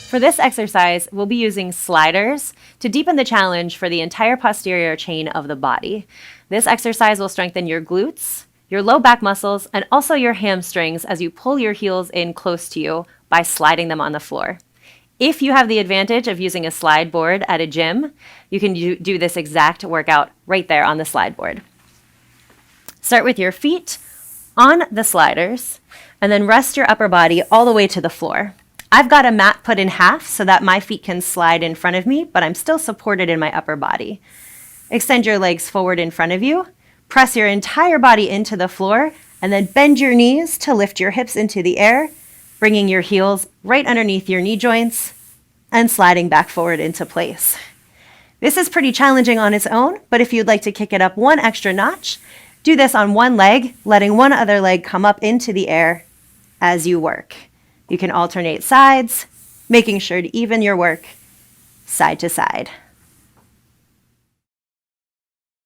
For this exercise, we'll be using sliders to deepen the challenge for the entire posterior chain of the body. This exercise will strengthen your glutes, your low back muscles, and also your hamstrings as you pull your heels in close to you by sliding them on the floor. If you have the advantage of using a slide board at a gym, you can do this exact workout right there on the slide board. Start with your feet on the sliders, and then rest your upper body all the way to the floor. I've got a mat put in half so that my feet can slide in front of me, but I'm still supported in my upper body. Extend your legs forward in front of you, press your entire body into the floor, and then bend your knees to lift your hips into the air, bringing your heels right underneath your knee joints and sliding back forward into place. This is pretty challenging on its own, but if you'd like to kick it up one extra notch, do this on one leg, letting one other leg come up into the air as you work. You can alternate sides, making sure to even your work side to side.